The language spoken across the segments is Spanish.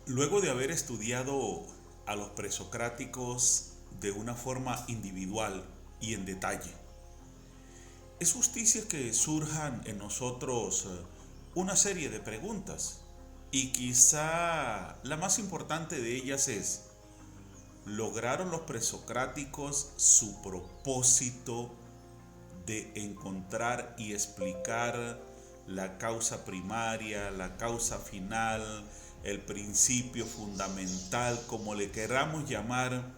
Luego de haber estudiado a los presocráticos de una forma individual y en detalle, es justicia que surjan en nosotros una serie de preguntas. Y quizá la más importante de ellas es: ¿lograron los presocráticos su propósito de encontrar y explicar la causa primaria, la causa final, el principio fundamental, como le queramos llamar,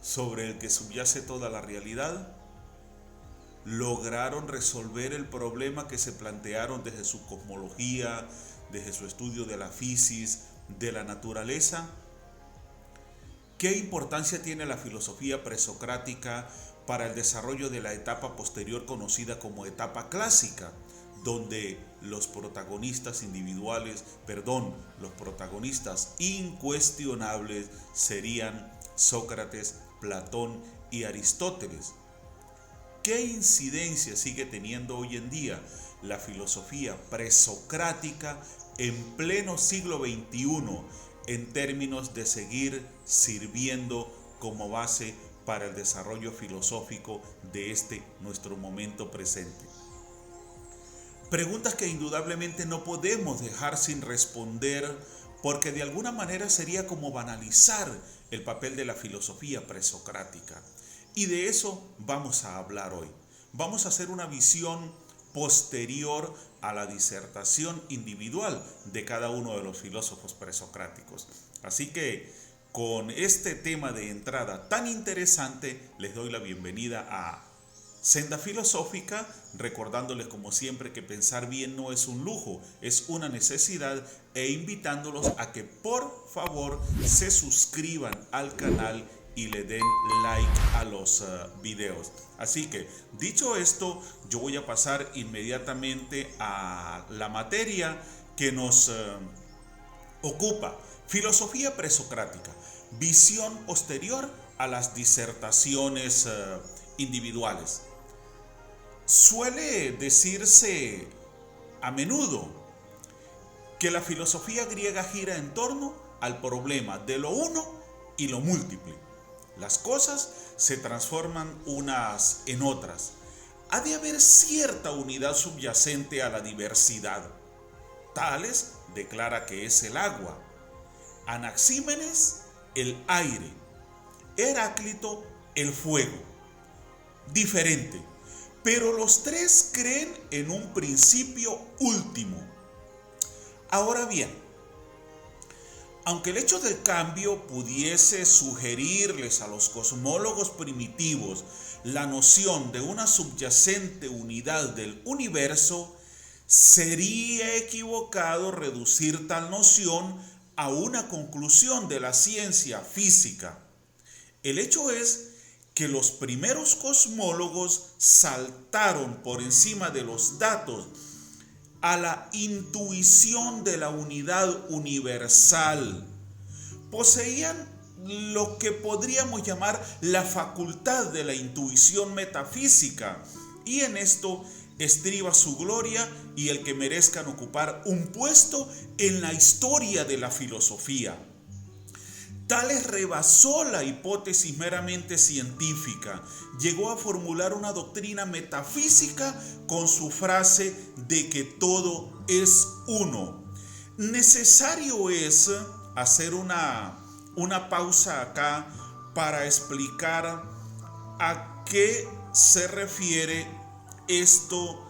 sobre el que subyace toda la realidad? ¿Lograron resolver el problema que se plantearon desde su cosmología, desde su estudio de la física, de la naturaleza? ¿Qué importancia tiene la filosofía presocrática para el desarrollo de la etapa posterior conocida como etapa clásica, donde los protagonistas individuales, los protagonistas incuestionables serían Sócrates, Platón y Aristóteles? ¿Qué incidencia sigue teniendo hoy en día la filosofía presocrática en pleno siglo XXI en términos de seguir sirviendo como base para el desarrollo filosófico de este nuestro momento presente? Preguntas que indudablemente no podemos dejar sin responder, porque de alguna manera sería como banalizar el papel de la filosofía presocrática. Y de eso vamos a hablar hoy. Vamos a hacer una visión posterior a la disertación individual de cada uno de los filósofos presocráticos. Así que con este tema de entrada tan interesante, les doy la bienvenida a Senda Filosófica, recordándoles como siempre que pensar bien no es un lujo, es una necesidad, e invitándolos a que por favor se suscriban al canal y le den like a los videos. Así que, dicho esto, yo voy a pasar inmediatamente a la materia que nos ocupa: filosofía presocrática, visión posterior a las disertaciones individuales. Suele decirse a menudo que la filosofía griega gira en torno al problema de lo uno y lo múltiple. Las cosas se transforman unas en otras. Ha de haber cierta unidad subyacente a la diversidad. Tales declara que es el agua, Anaxímenes el aire, Heráclito el fuego. Diferente, pero los tres creen en un principio último. Ahora bien, aunque el hecho del cambio pudiese sugerirles a los cosmólogos primitivos la noción de una subyacente unidad del universo, sería equivocado reducir tal noción a una conclusión de la ciencia física. El hecho es que los primeros cosmólogos saltaron por encima de los datos a la intuición de la unidad universal. Poseían lo que podríamos llamar la facultad de la intuición metafísica, y en esto estriba su gloria y el que merezcan ocupar un puesto en la historia de la filosofía. Tales rebasó la hipótesis meramente científica, llegó a formular una doctrina metafísica con su frase de que todo es uno. Necesario es hacer una pausa acá para explicar a qué se refiere esto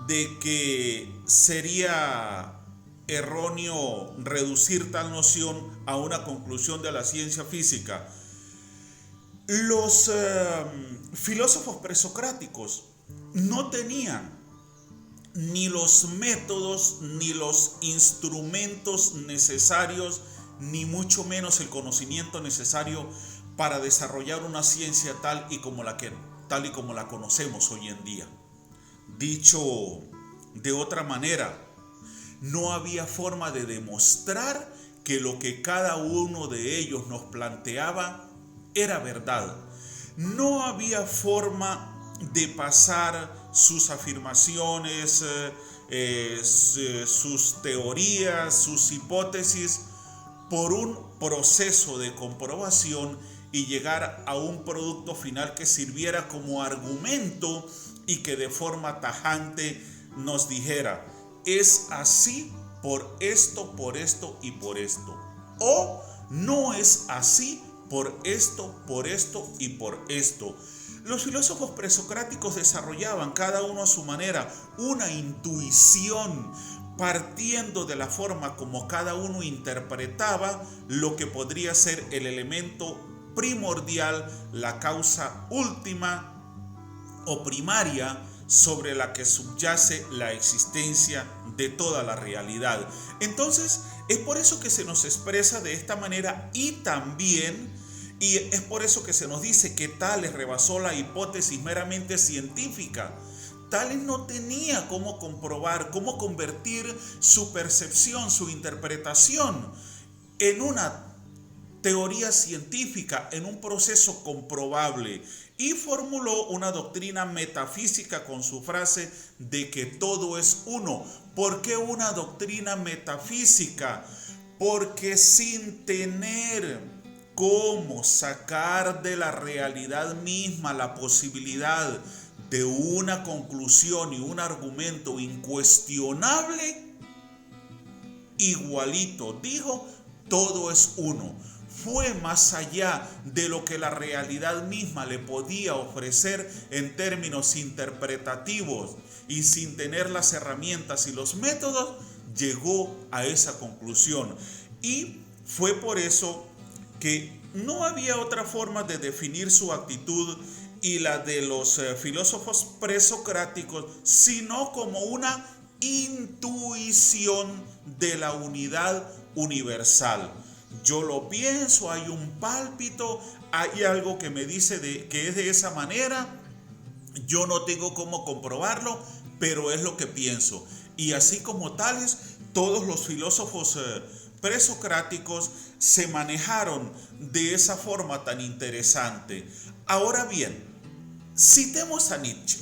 de que sería erróneo reducir tal noción a una conclusión de la ciencia física. Los filósofos presocráticos no tenían ni los métodos ni los instrumentos necesarios, ni mucho menos el conocimiento necesario para desarrollar una ciencia tal y como la conocemos hoy en día. Dicho de otra manera, no había forma de demostrar que lo que cada uno de ellos nos planteaba era verdad. No había forma de pasar sus afirmaciones, sus teorías, sus hipótesis por un proceso de comprobación y llegar a un producto final que sirviera como argumento y que de forma tajante nos dijera, es así por esto y por esto. O no es así por esto y por esto. Los filósofos presocráticos desarrollaban cada uno a su manera una intuición partiendo de la forma como cada uno interpretaba lo que podría ser el elemento primordial, la causa última o primaria sobre la que subyace la existencia de toda la realidad. Entonces, es por eso que se nos expresa de esta manera y es por eso que se nos dice que Tales rebasó la hipótesis meramente científica. Tales no tenía cómo comprobar, cómo convertir su percepción, su interpretación en una teoría científica, en un proceso comprobable, y formuló una doctrina metafísica con su frase de que todo es uno. ¿Por qué una doctrina metafísica? Porque sin tener cómo sacar de la realidad misma la posibilidad de una conclusión y un argumento incuestionable, igualito dijo, todo es uno. Fue más allá de lo que la realidad misma le podía ofrecer en términos interpretativos, y sin tener las herramientas y los métodos, llegó a esa conclusión. Y fue por eso que no había otra forma de definir su actitud y la de los filósofos presocráticos, sino como una intuición de la unidad universal. Yo lo pienso, hay un pálpito, hay algo que me dice que es de esa manera, yo no tengo cómo comprobarlo, pero es lo que pienso. Y así como Tales, todos los filósofos presocráticos se manejaron de esa forma tan interesante. Ahora bien, citemos a Nietzsche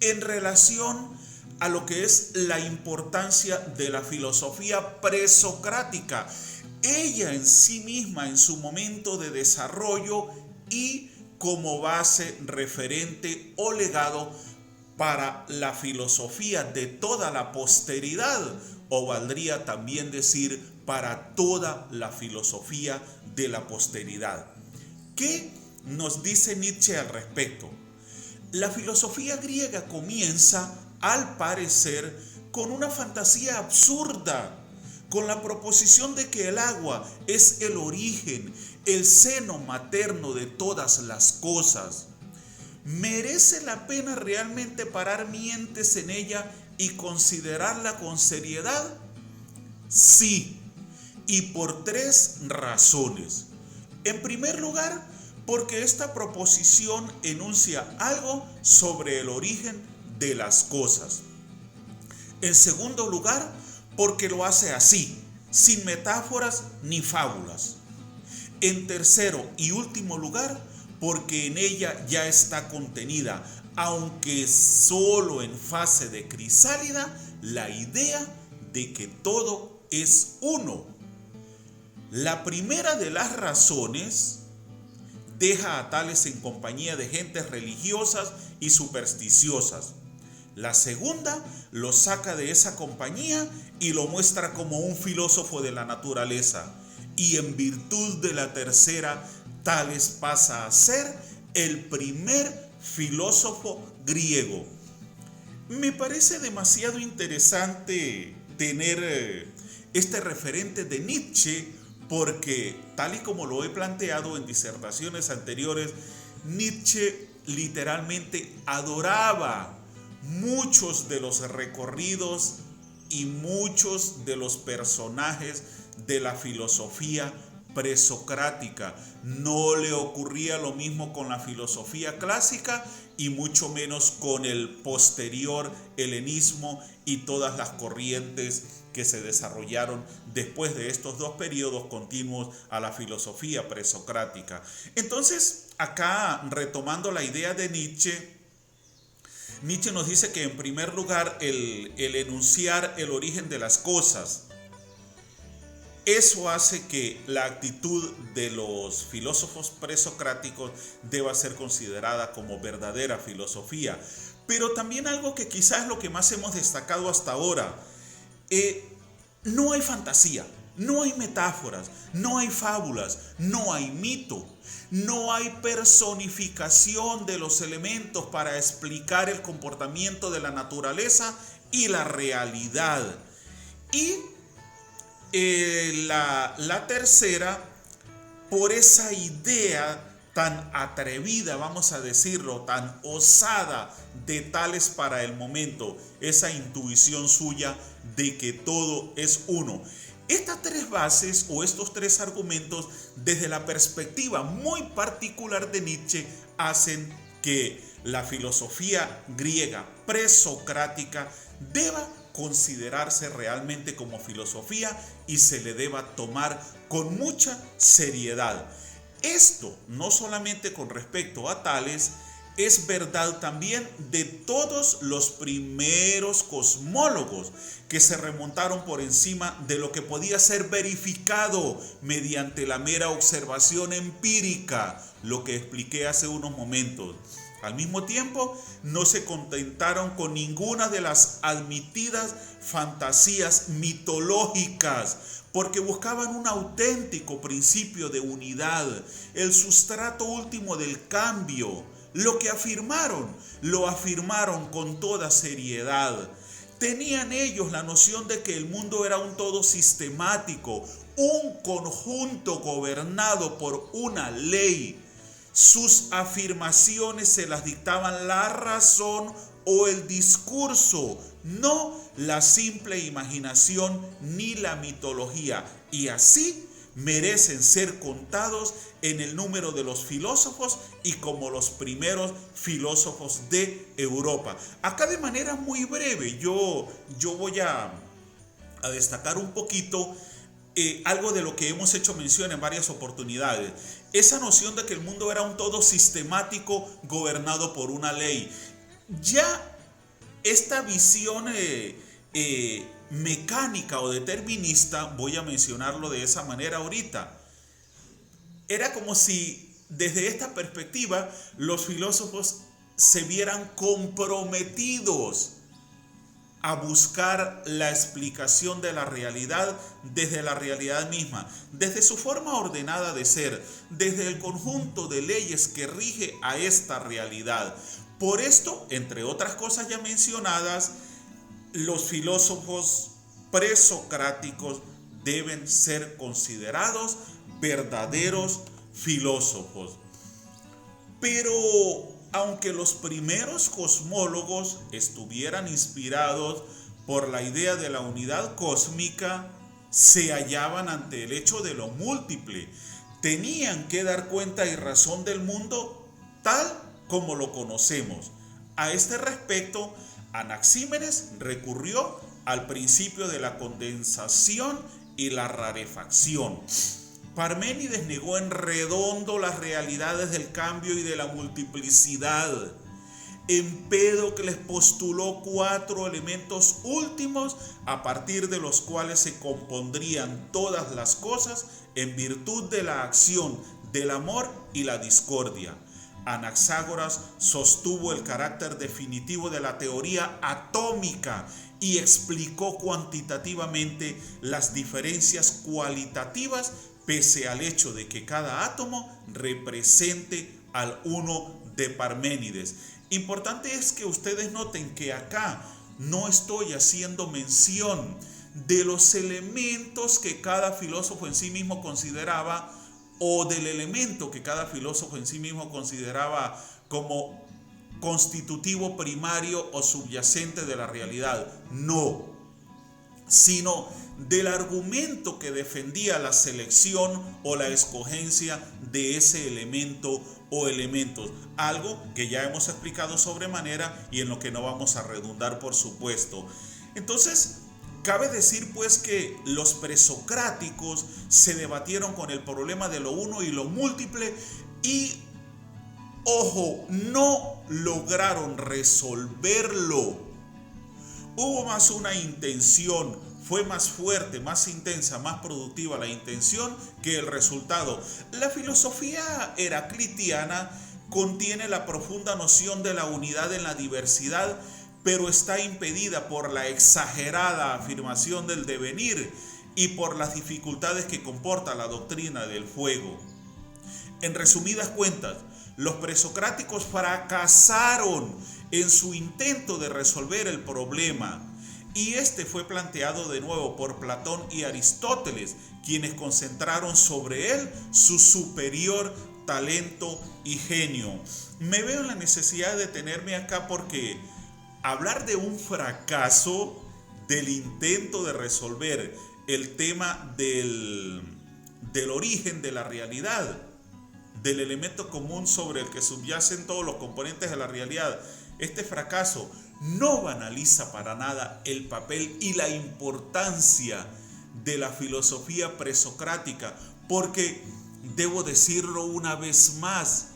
en relación a lo que es la importancia de la filosofía presocrática. Ella en sí misma, en su momento de desarrollo y como base, referente o legado para la filosofía de toda la posteridad, o valdría también decir para toda la filosofía de la posteridad. ¿Qué nos dice Nietzsche al respecto? La filosofía griega comienza, al parecer, con una fantasía absurda, con la proposición de que el agua es el origen, el seno materno de todas las cosas. ¿Merece la pena realmente parar mientes en ella y considerarla con seriedad? Sí, y por 3 razones. En primer lugar, porque esta proposición enuncia algo sobre el origen de las cosas. En segundo lugar, porque lo hace así, sin metáforas ni fábulas. En tercero y último lugar, porque en ella ya está contenida, aunque solo en fase de crisálida, la idea de que todo es uno. La primera de las razones deja a Tales en compañía de gentes religiosas y supersticiosas. La segunda lo saca de esa compañía y lo muestra como un filósofo de la naturaleza. Y en virtud de la tercera, Tales pasa a ser el primer filósofo griego. Me parece demasiado interesante tener este referente de Nietzsche, porque tal y como lo he planteado en disertaciones anteriores, Nietzsche literalmente adoraba muchos de los recorridos y muchos de los personajes de la filosofía presocrática. No le ocurría lo mismo con la filosofía clásica y mucho menos con el posterior helenismo y todas las corrientes que se desarrollaron después de estos 2 periodos continuos a la filosofía presocrática. Entonces, acá retomando la idea de Nietzsche nos dice que en primer lugar el enunciar el origen de las cosas Eso hace que la actitud de los filósofos presocráticos deba ser considerada como verdadera filosofía. Pero también algo que quizás es lo que más hemos destacado hasta ahora, no hay fantasía, no hay metáforas, no hay fábulas, no hay mito, no hay personificación de los elementos para explicar el comportamiento de la naturaleza y la realidad. Y la tercera, por esa idea tan atrevida, vamos a decirlo, tan osada de Tales para el momento, esa intuición suya de que todo es uno. Estas tres bases o estos tres argumentos, desde la perspectiva muy particular de Nietzsche, hacen que la filosofía griega presocrática deba considerarse realmente como filosofía y se le deba tomar con mucha seriedad. Esto no solamente con respecto a Tales, es verdad también de todos los primeros cosmólogos que se remontaron por encima de lo que podía ser verificado mediante la mera observación empírica, lo que expliqué hace unos momentos. Al mismo tiempo, no se contentaron con ninguna de las admitidas fantasías mitológicas, porque buscaban un auténtico principio de unidad, el sustrato último del cambio. Lo que afirmaron, lo afirmaron con toda seriedad. Tenían ellos la noción de que el mundo era un todo sistemático, un conjunto gobernado por una ley. Sus afirmaciones se las dictaban la razón o el discurso, no la simple imaginación ni la mitología. Y así merecen ser contados en el número de los filósofos y como los primeros filósofos de Europa. Acá de manera muy breve yo voy a destacar un poquito algo de lo que hemos hecho mención en varias oportunidades. Esa noción de que el mundo era un todo sistemático gobernado por una ley. Ya esta visión mecánica o determinista, voy a mencionarlo de esa manera ahorita, era como si desde esta perspectiva los filósofos se vieran comprometidos a buscar la explicación de la realidad desde la realidad misma, desde su forma ordenada de ser, desde el conjunto de leyes que rige a esta realidad. Por esto, entre otras cosas ya mencionadas, los filósofos presocráticos deben ser considerados verdaderos filósofos. Pero aunque los primeros cosmólogos estuvieran inspirados por la idea de la unidad cósmica, se hallaban ante el hecho de lo múltiple. Tenían que dar cuenta y razón del mundo tal como lo conocemos. A este respecto, Anaxímenes recurrió al principio de la condensación y la rarefacción. Parménides negó en redondo las realidades del cambio y de la multiplicidad. Empédocles postuló 4 elementos últimos a partir de los cuales se compondrían todas las cosas en virtud de la acción, del amor y la discordia. Anaxágoras sostuvo el carácter definitivo de la teoría atómica y explicó cuantitativamente las diferencias cualitativas pese al hecho de que cada átomo represente al uno de Parménides. Importante es que ustedes noten que acá no estoy haciendo mención de los elementos que cada filósofo en sí mismo consideraba o del elemento que cada filósofo en sí mismo consideraba como constitutivo primario o subyacente de la realidad. No, sino del argumento que defendía la selección o la escogencia de ese elemento o elementos, algo que ya hemos explicado sobremanera y en lo que no vamos a redundar, por supuesto. Entonces, cabe decir pues que los presocráticos se debatieron con el problema de lo uno y lo múltiple y, ojo, no lograron resolverlo. Hubo más una intención fue más fuerte, más intensa, más productiva la intención que el resultado. La filosofía heraclitiana contiene la profunda noción de la unidad en la diversidad, pero está impedida por la exagerada afirmación del devenir y por las dificultades que comporta la doctrina del fuego. En resumidas cuentas, los presocráticos fracasaron en su intento de resolver el problema, y este fue planteado de nuevo por Platón y Aristóteles, quienes concentraron sobre él su superior talento y genio. Me veo en la necesidad de detenerme acá porque hablar de un fracaso del intento de resolver el tema del origen de la realidad, del elemento común sobre el que subyacen todos los componentes de la realidad, este fracaso no banaliza para nada el papel y la importancia de la filosofía presocrática, porque debo decirlo una vez más,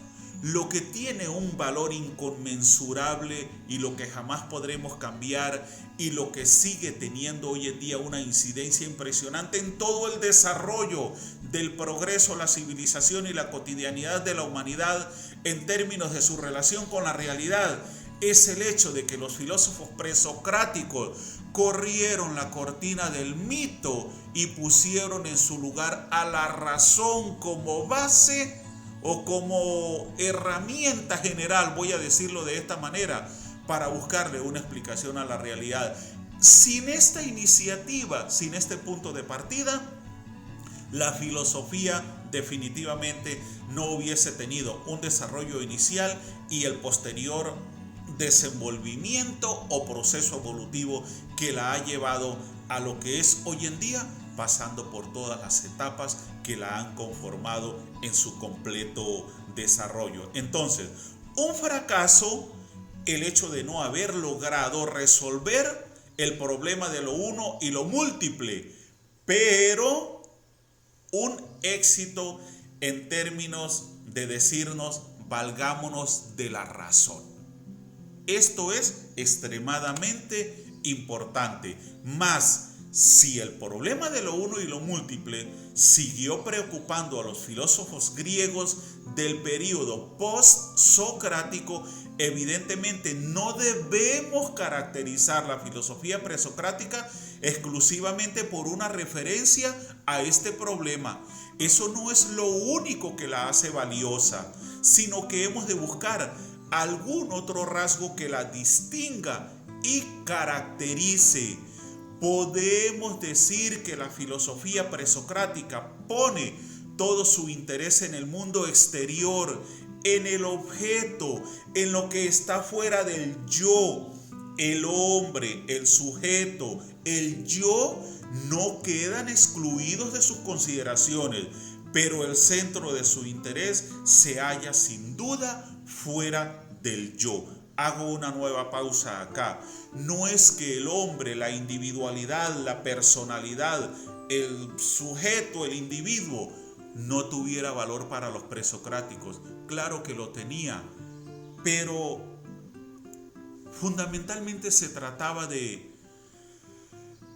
lo que tiene un valor inconmensurable y lo que jamás podremos cambiar y lo que sigue teniendo hoy en día una incidencia impresionante en todo el desarrollo del progreso, la civilización y la cotidianidad de la humanidad en términos de su relación con la realidad, es el hecho de que los filósofos presocráticos corrieron la cortina del mito y pusieron en su lugar a la razón como base o como herramienta general, voy a decirlo de esta manera, para buscarle una explicación a la realidad. Sin esta iniciativa, sin este punto de partida, la filosofía definitivamente no hubiese tenido un desarrollo inicial y el posterior desenvolvimiento o proceso evolutivo que la ha llevado a lo que es hoy en día, pasando por todas las etapas que la han conformado en su completo desarrollo. Entonces, un fracaso, el hecho de no haber logrado resolver el problema de lo uno y lo múltiple, pero un éxito en términos de decirnos, valgámonos de la razón. Esto es extremadamente importante. Más, si el problema de lo uno y lo múltiple siguió preocupando a los filósofos griegos del período post-socrático, evidentemente no debemos caracterizar la filosofía presocrática exclusivamente por una referencia a este problema. Eso no es lo único que la hace valiosa, sino que hemos de buscar algún otro rasgo que la distinga y caracterice. Podemos decir que la filosofía presocrática pone todo su interés en el mundo exterior, en el objeto, en lo que está fuera del yo. El hombre, el sujeto, el yo no quedan excluidos de sus consideraciones, pero el centro de su interés se halla sin duda fuera del yo. Hago una nueva pausa acá. No es que el hombre, la individualidad, la personalidad, el sujeto, el individuo, no tuviera valor para los presocráticos. Claro que lo tenía, pero fundamentalmente se trataba de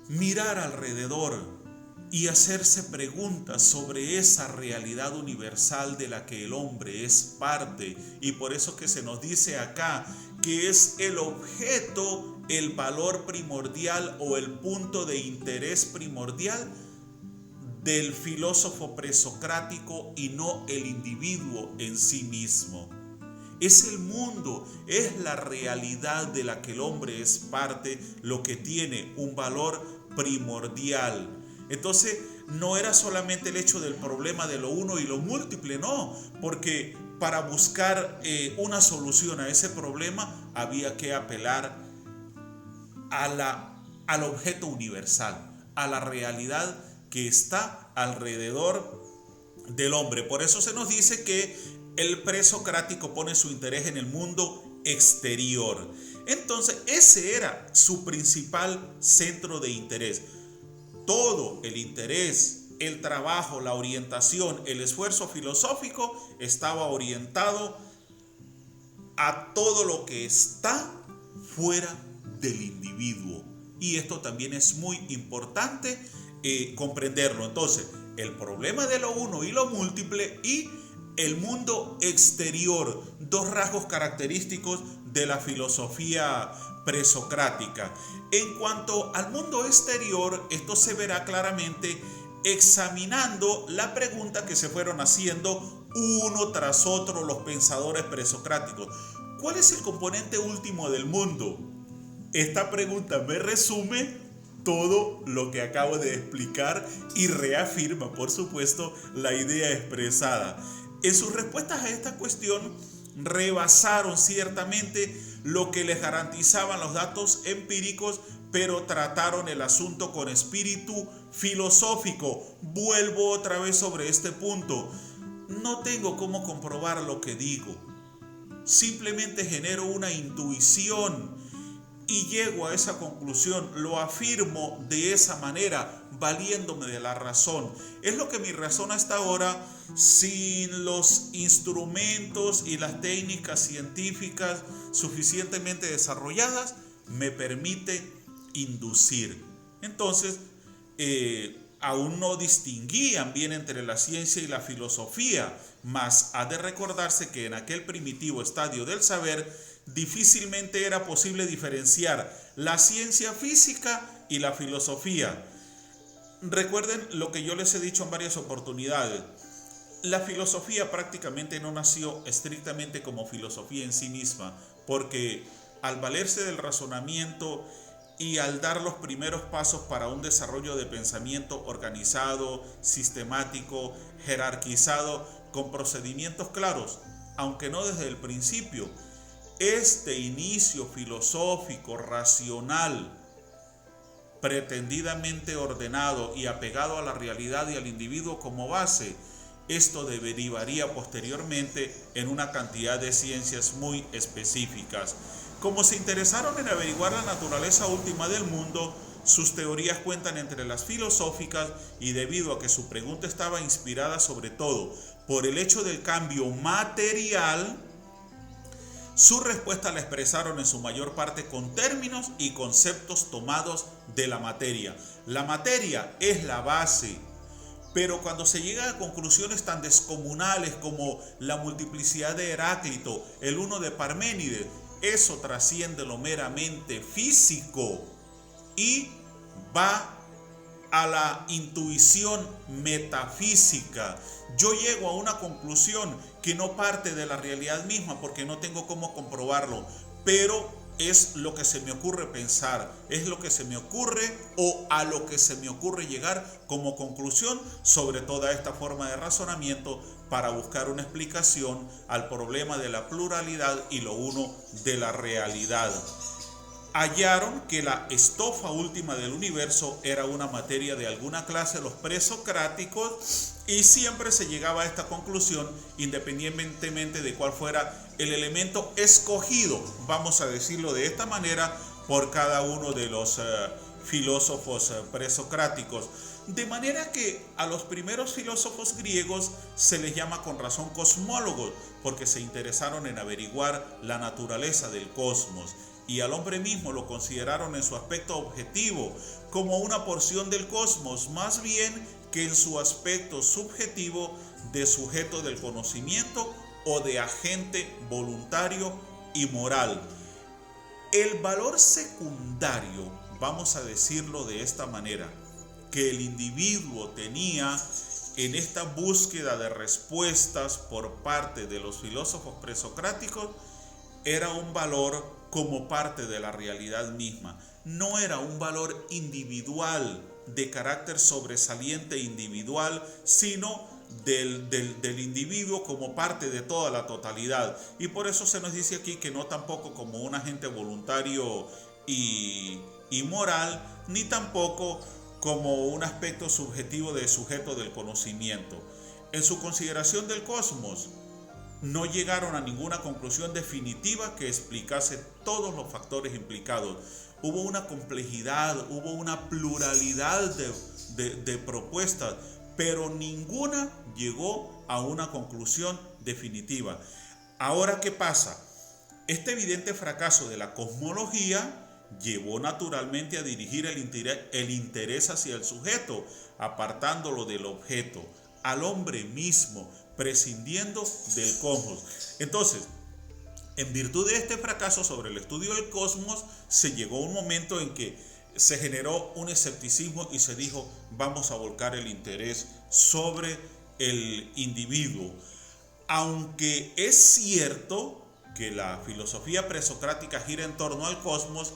mirar alrededor y hacerse preguntas sobre esa realidad universal de la que el hombre es parte, y por eso que se nos dice acá que es el objeto, el valor primordial o el punto de interés primordial del filósofo presocrático y no el individuo en sí mismo. Es el mundo, es la realidad de la que el hombre es parte lo que tiene un valor primordial. Entonces, no era solamente el hecho del problema de lo uno y lo múltiple, no, porque para buscar una solución a ese problema había que apelar al objeto universal, a la realidad que está alrededor del hombre. Por eso se nos dice que el presocrático pone su interés en el mundo exterior. Entonces, ese era su principal centro de interés. Todo el interés, el trabajo, la orientación, el esfuerzo filosófico estaba orientado a todo lo que está fuera del individuo. y esto también es muy importante comprenderlo. Entonces, el problema de lo uno y lo múltiple y el mundo exterior, dos rasgos característicos de la filosofía presocrática. En cuanto al mundo exterior, esto se verá claramente examinando la pregunta que se fueron haciendo uno tras otro los pensadores presocráticos. ¿Cuál es el componente último del mundo? Esta pregunta me resume todo lo que acabo de explicar y reafirma, por supuesto, la idea expresada. En sus respuestas a esta cuestión, rebasaron ciertamente lo que les garantizaban los datos empíricos, pero trataron el asunto con espíritu filosófico. Vuelvo otra vez sobre este punto. No tengo cómo comprobar lo que digo. Simplemente genero una intuición y llego a esa conclusión, lo afirmo de esa manera, valiéndome de la razón. Es lo que mi razón hasta ahora, sin los instrumentos y las técnicas científicas suficientemente desarrolladas, me permite inducir. Entonces, aún no distinguían bien entre la ciencia y la filosofía, mas ha de recordarse que en aquel primitivo estadio del saber, difícilmente era posible diferenciar la ciencia física y la filosofía. Recuerden lo que yo les he dicho en varias oportunidades. La filosofía prácticamente no nació estrictamente como filosofía en sí misma, porque al valerse del razonamiento y al dar los primeros pasos para un desarrollo de pensamiento organizado, sistemático, jerarquizado, con procedimientos claros, aunque no desde el principio, este inicio filosófico, racional, pretendidamente ordenado y apegado a la realidad y al individuo como base, esto derivaría posteriormente en una cantidad de ciencias muy específicas. Como se interesaron en averiguar la naturaleza última del mundo, sus teorías cuentan entre las filosóficas y debido a que su pregunta estaba inspirada sobre todo por el hecho del cambio material, su respuesta la expresaron en su mayor parte con términos y conceptos tomados de la materia. La materia es la base, pero cuando se llega a conclusiones tan descomunales como la multiplicidad de Heráclito, el uno de Parménides, eso trasciende lo meramente físico y va a la intuición metafísica. Yo llego a una conclusión que no parte de la realidad misma porque no tengo cómo comprobarlo, pero es lo que se me ocurre pensar, es lo que se me ocurre o a lo que se me ocurre llegar como conclusión sobre toda esta forma de razonamiento para buscar una explicación al problema de la pluralidad y lo uno de la realidad. Hallaron que la estofa última del universo era una materia de alguna clase, los presocráticos, y siempre se llegaba a esta conclusión independientemente de cuál fuera el elemento escogido, vamos a decirlo de esta manera, por cada uno de los filósofos presocráticos. De manera que a los primeros filósofos griegos se les llama con razón cosmólogos, porque se interesaron en averiguar la naturaleza del cosmos. Y al hombre mismo lo consideraron en su aspecto objetivo como una porción del cosmos, más bien que en su aspecto subjetivo de sujeto del conocimiento o de agente voluntario y moral. El valor secundario, vamos a decirlo de esta manera, que el individuo tenía en esta búsqueda de respuestas por parte de los filósofos presocráticos era un valor como parte de la realidad misma. No era un valor individual, de carácter sobresaliente individual, sino del individuo como parte de toda la totalidad. Y por eso se nos dice aquí que no tampoco como un agente voluntario y moral, ni tampoco como un aspecto subjetivo de sujeto del conocimiento. En su consideración del cosmos, no llegaron a ninguna conclusión definitiva que explicase todos los factores implicados. Hubo una complejidad, hubo una pluralidad de propuestas, pero ninguna llegó a una conclusión definitiva. Ahora, ¿qué pasa? Este evidente fracaso de la cosmología llevó naturalmente a dirigir el interés hacia el sujeto, apartándolo del objeto, al hombre mismo, prescindiendo del cosmos. Entonces, en virtud de este fracaso sobre el estudio del cosmos, se llegó a un momento en que se generó un escepticismo y se dijo, vamos a volcar el interés sobre el individuo. Aunque es cierto que la filosofía presocrática gira en torno al cosmos,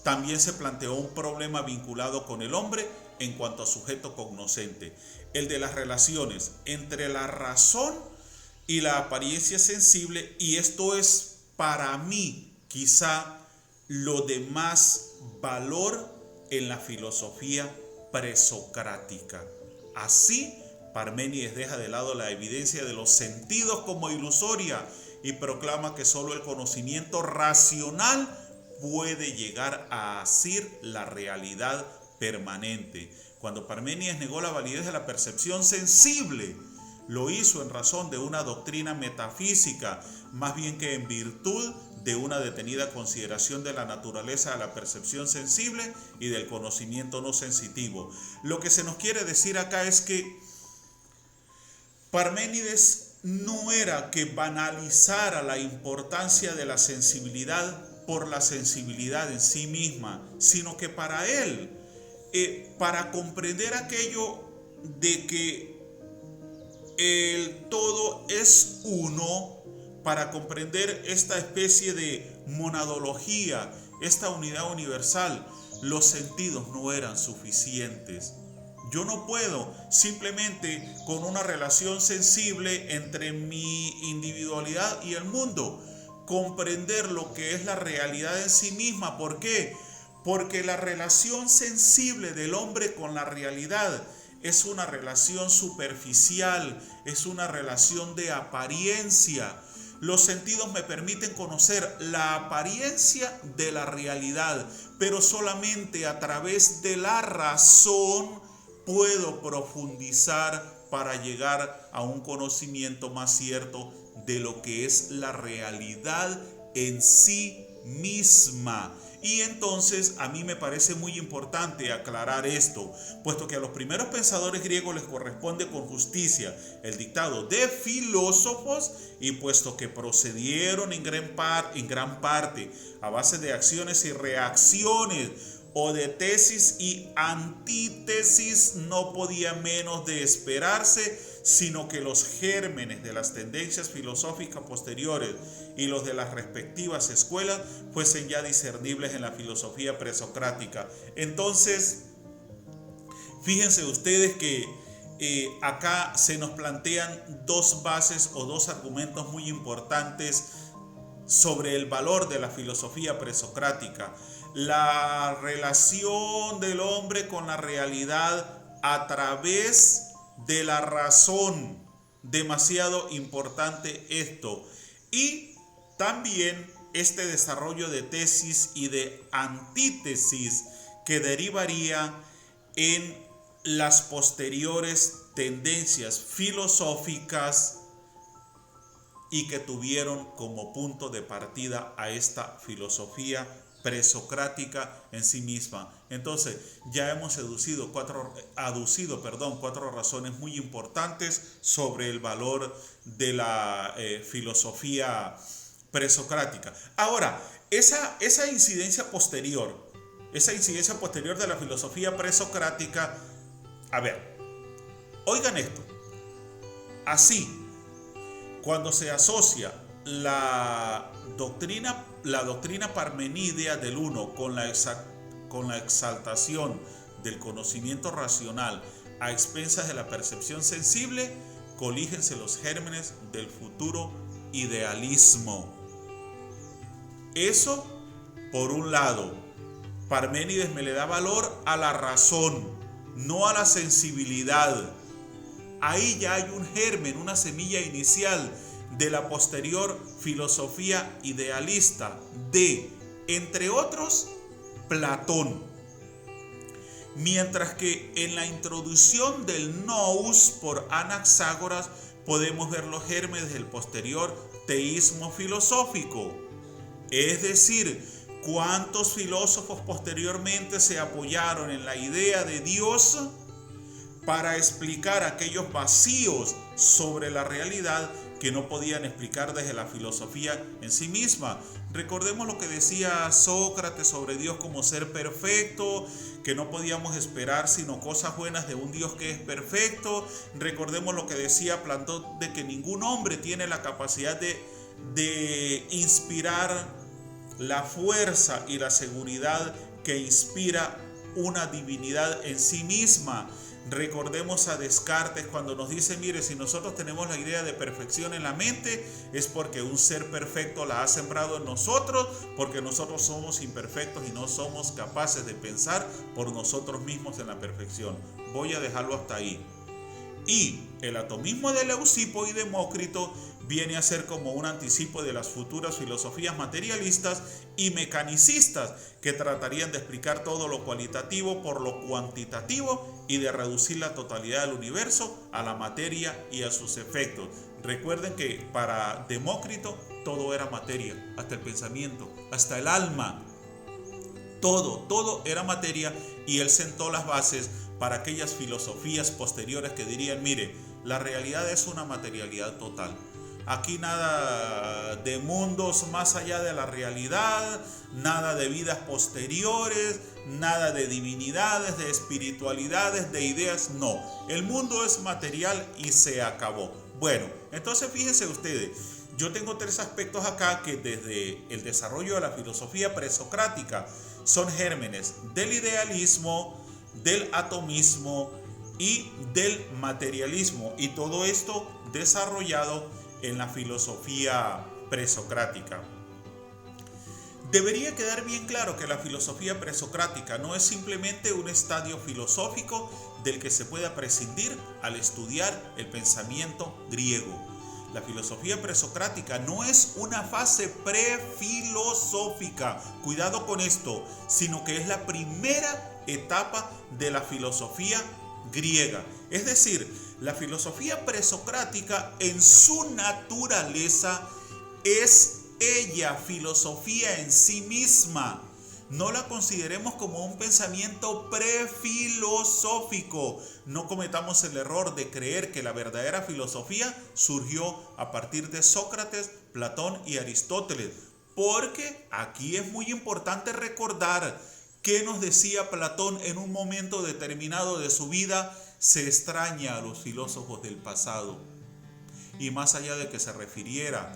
también se planteó un problema vinculado con el hombre en cuanto a sujeto cognoscente, el de las relaciones entre la razón y la apariencia sensible, y esto es para mí quizá lo de más valor en la filosofía presocrática. Así, Parménides deja de lado la evidencia de los sentidos como ilusoria y proclama que solo el conocimiento racional puede llegar a asir la realidad permanente. Cuando Parménides negó la validez de la percepción sensible, lo hizo en razón de una doctrina metafísica, más bien que en virtud de una detenida consideración de la naturaleza de la percepción sensible y del conocimiento no sensitivo. Lo que se nos quiere decir acá es que Parménides no era que banalizara la importancia de la sensibilidad por la sensibilidad en sí misma, sino que para él, para comprender aquello de que el todo es uno, para comprender esta especie de monadología, esta unidad universal, los sentidos no eran suficientes. Yo no puedo simplemente con una relación sensible entre mi individualidad y el mundo comprender lo que es la realidad en sí misma. ¿Por qué? Porque la relación sensible del hombre con la realidad es una relación superficial, es una relación de apariencia. Los sentidos me permiten conocer la apariencia de la realidad, pero solamente a través de la razón puedo profundizar para llegar a un conocimiento más cierto de lo que es la realidad en sí misma. Y entonces a mí me parece muy importante aclarar esto, puesto que a los primeros pensadores griegos les corresponde con justicia el dictado de filósofos, y puesto que procedieron en gran parte a base de acciones y reacciones o de tesis y antítesis, no podía menos de esperarse sino que los gérmenes de las tendencias filosóficas posteriores y los de las respectivas escuelas fuesen ya discernibles en la filosofía presocrática. Entonces, fíjense ustedes que acá se nos plantean dos bases o dos argumentos muy importantes sobre el valor de la filosofía presocrática. La relación del hombre con la realidad a través de la razón, demasiado importante esto, y también este desarrollo de tesis y de antítesis que derivaría en las posteriores tendencias filosóficas y que tuvieron como punto de partida a esta filosofía presocrática en sí misma. Entonces, ya hemos aducido cuatro razones muy importantes sobre el valor de la filosofía presocrática. Ahora, esa incidencia posterior de la filosofía presocrática, a ver, oigan esto, así, cuando se asocia la doctrina parmenídea del uno con la exaltación del conocimiento racional a expensas de la percepción sensible, colígense los gérmenes del futuro idealismo. Eso, por un lado, Parménides me le da valor a la razón, no a la sensibilidad. Ahí ya hay un germen, una semilla inicial de la posterior filosofía idealista de, entre otros, Platón. Mientras que en la introducción del nous por Anaxágoras podemos ver los gérmenes del posterior teísmo filosófico. Es decir, ¿Cuántos filósofos posteriormente se apoyaron en la idea de Dios para explicar aquellos vacíos sobre la realidad que no podían explicar desde la filosofía en sí misma? Recordemos lo que decía Sócrates sobre Dios como ser perfecto, que no podíamos esperar sino cosas buenas de un Dios que es perfecto. Recordemos lo que decía Platón, de que ningún hombre tiene la capacidad de inspirar la fuerza y la seguridad que inspira una divinidad en sí misma. Recordemos a Descartes cuando nos dice, mire, si nosotros tenemos la idea de perfección en la mente, es porque un ser perfecto la ha sembrado en nosotros, porque nosotros somos imperfectos y no somos capaces de pensar por nosotros mismos en la perfección. Voy a dejarlo hasta ahí. Y el atomismo de Leucipo y Demócrito viene a ser como un anticipo de las futuras filosofías materialistas y mecanicistas que tratarían de explicar todo lo cualitativo por lo cuantitativo y de reducir la totalidad del universo a la materia y a sus efectos. Recuerden que para Demócrito todo era materia, hasta el pensamiento, hasta el alma. Todo era materia, y él sentó las bases para aquellas filosofías posteriores que dirían, mire, la realidad es una materialidad total. Aquí nada de mundos más allá de la realidad, nada de vidas posteriores, nada de divinidades, de espiritualidades, de ideas, no. El mundo es material y se acabó. Bueno, entonces fíjense ustedes, yo tengo tres aspectos acá que desde el desarrollo de la filosofía presocrática son gérmenes del idealismo, del atomismo y del materialismo, y todo esto desarrollado en la filosofía presocrática. Debería quedar bien claro que la filosofía presocrática no es simplemente un estadio filosófico del que se pueda prescindir al estudiar el pensamiento griego. La filosofía presocrática no es una fase prefilosófica, cuidado con esto, sino que es la primera etapa de la filosofía griega. Es decir, la filosofía presocrática en su naturaleza es ella filosofía en sí misma. No la consideremos como un pensamiento prefilosófico. No cometamos el error de creer que la verdadera filosofía surgió a partir de Sócrates, Platón y Aristóteles. Porque aquí es muy importante recordar qué nos decía Platón en un momento determinado de su vida. Se extraña a los filósofos del pasado. Y más allá de que se refiriera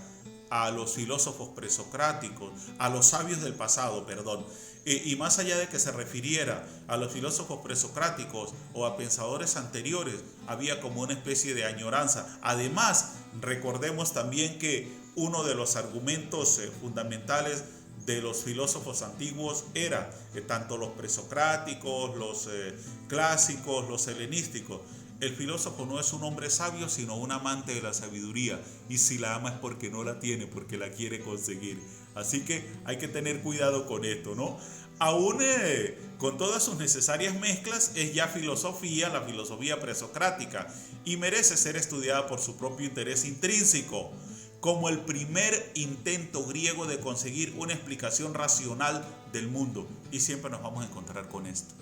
a los filósofos presocráticos, a los sabios del pasado, y más allá de que se refiriera a los filósofos presocráticos o a pensadores anteriores, había como una especie de añoranza. Además, recordemos también que uno de los argumentos fundamentales de los filósofos antiguos era que tanto los presocráticos, los clásicos, los helenísticos, el filósofo no es un hombre sabio, sino un amante de la sabiduría. Y si la ama es porque no la tiene, porque la quiere conseguir. Así que hay que tener cuidado con esto, ¿no? Aún con todas sus necesarias mezclas, es ya filosofía, la filosofía presocrática, y merece ser estudiada por su propio interés intrínseco, como el primer intento griego de conseguir una explicación racional del mundo. Y siempre nos vamos a encontrar con esto.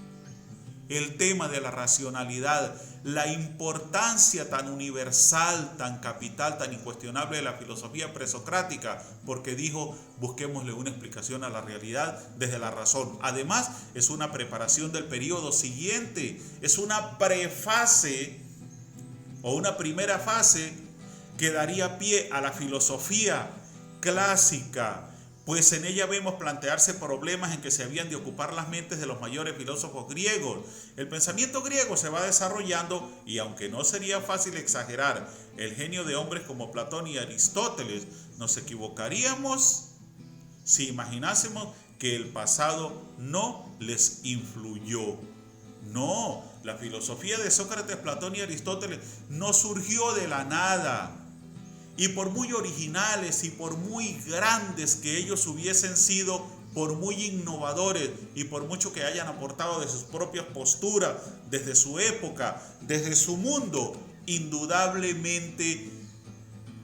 El tema de la racionalidad, la importancia tan universal, tan capital, tan incuestionable de la filosofía presocrática, porque dijo, busquémosle una explicación a la realidad desde la razón. Además, es una preparación del periodo siguiente, es una prefase o una primera fase que daría pie a la filosofía clásica, pues en ella vemos plantearse problemas en que se habían de ocupar las mentes de los mayores filósofos griegos. El pensamiento griego se va desarrollando, y aunque no sería fácil exagerar el genio de hombres como Platón y Aristóteles, nos equivocaríamos si imaginásemos que el pasado no les influyó. No, la filosofía de Sócrates, Platón y Aristóteles no surgió de la nada. Y por muy originales y por muy grandes que ellos hubiesen sido, por muy innovadores y por mucho que hayan aportado de sus propias posturas, desde su época, desde su mundo, indudablemente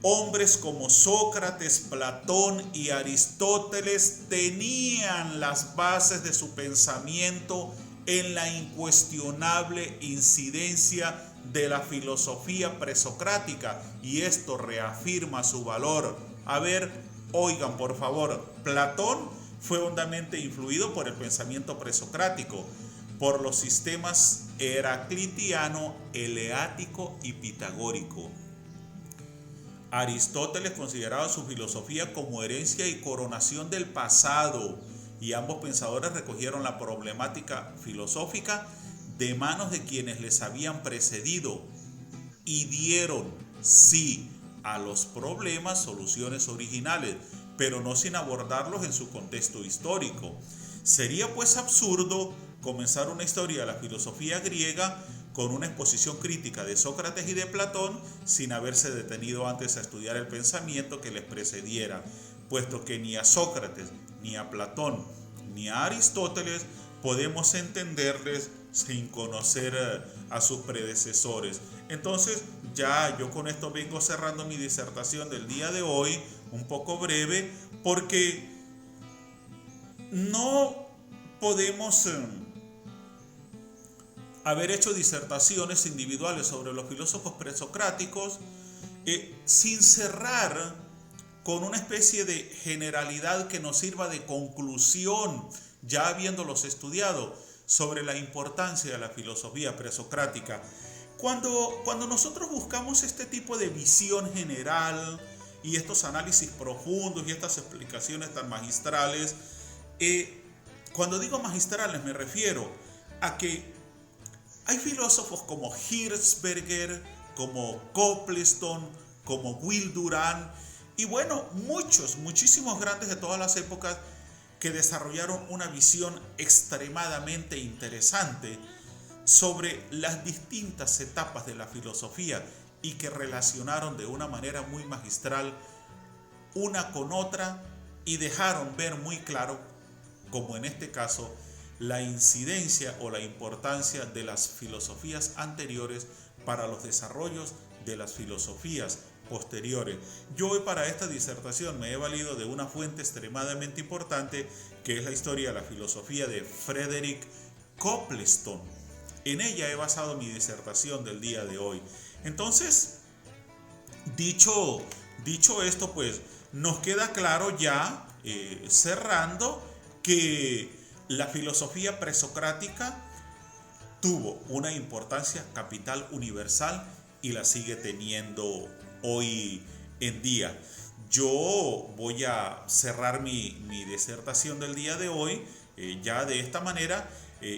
Hombres como Sócrates, Platón y Aristóteles tenían las bases de su pensamiento en la incuestionable incidencia de la filosofía presocrática, y esto reafirma su valor. A ver, oigan por favor, Platón fue hondamente influido por el pensamiento presocrático, por los sistemas heraclitiano, eleático y pitagórico. Aristóteles consideraba su filosofía como herencia y coronación del pasado, y ambos pensadores recogieron la problemática filosófica de manos de quienes les habían precedido y dieron, sí, a los problemas soluciones originales, pero no sin abordarlos en su contexto histórico. Sería pues absurdo comenzar una historia de la filosofía griega con una exposición crítica de Sócrates y de Platón sin haberse detenido antes a estudiar el pensamiento que les precediera, puesto que ni a Sócrates, ni a Platón, ni a Aristóteles podemos entenderles sin conocer a sus predecesores. Entonces, ya yo con esto vengo cerrando mi disertación del día de hoy, un poco breve, porque no podemos haber hecho disertaciones individuales sobre los filósofos presocráticos sin cerrar con una especie de generalidad que nos sirva de conclusión, ya habiéndolos estudiado, sobre la importancia de la filosofía presocrática. Cuando nosotros buscamos este tipo de visión general y estos análisis profundos y estas explicaciones tan magistrales, cuando digo magistrales me refiero a que hay filósofos como Hirzberger, como Copleston, como Will Durant, y bueno, muchísimos grandes de todas las épocas que desarrollaron una visión extremadamente interesante sobre las distintas etapas de la filosofía y que relacionaron de una manera muy magistral una con otra y dejaron ver muy claro, como en este caso, la incidencia o la importancia de las filosofías anteriores para los desarrollos de las filosofías posteriores. Yo hoy para esta disertación me he valido de una fuente extremadamente importante, que es la historia de la filosofía de Frederick Copleston. En ella he basado mi disertación del día de hoy. Entonces, dicho esto, pues nos queda claro ya, cerrando, que la filosofía presocrática tuvo una importancia capital universal y la sigue teniendo hoy en día. Yo voy a cerrar mi disertación del día de hoy ya de esta manera,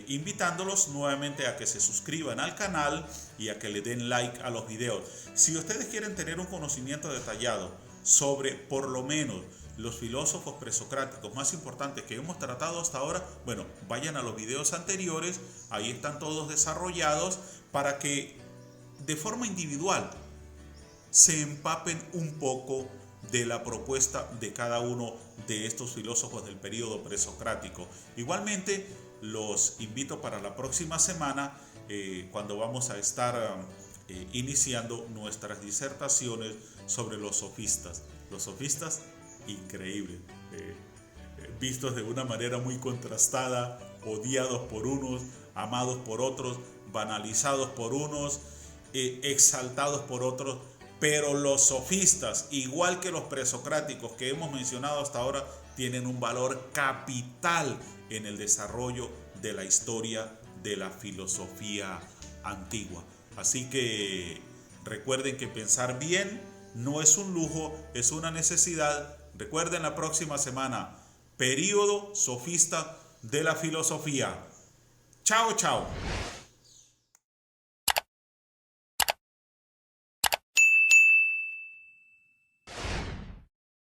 invitándolos nuevamente a que se suscriban al canal y a que le den like a los videos. Si ustedes quieren tener un conocimiento detallado sobre por lo menos los filósofos presocráticos más importantes que hemos tratado hasta ahora, bueno, vayan a los videos anteriores, ahí están todos desarrollados para que de forma individual se empapen un poco de la propuesta de cada uno de estos filósofos del periodo presocrático. Igualmente, los invito para la próxima semana, cuando vamos a estar iniciando nuestras disertaciones sobre los sofistas. Los sofistas, increíble, vistos de una manera muy contrastada, odiados por unos, amados por otros, banalizados por unos, exaltados por otros. Pero los sofistas, igual que los presocráticos que hemos mencionado hasta ahora, tienen un valor capital en el desarrollo de la historia de la filosofía antigua. Así que recuerden que pensar bien no es un lujo, es una necesidad. Recuerden la próxima semana, periodo sofista de la filosofía. Chao, chao.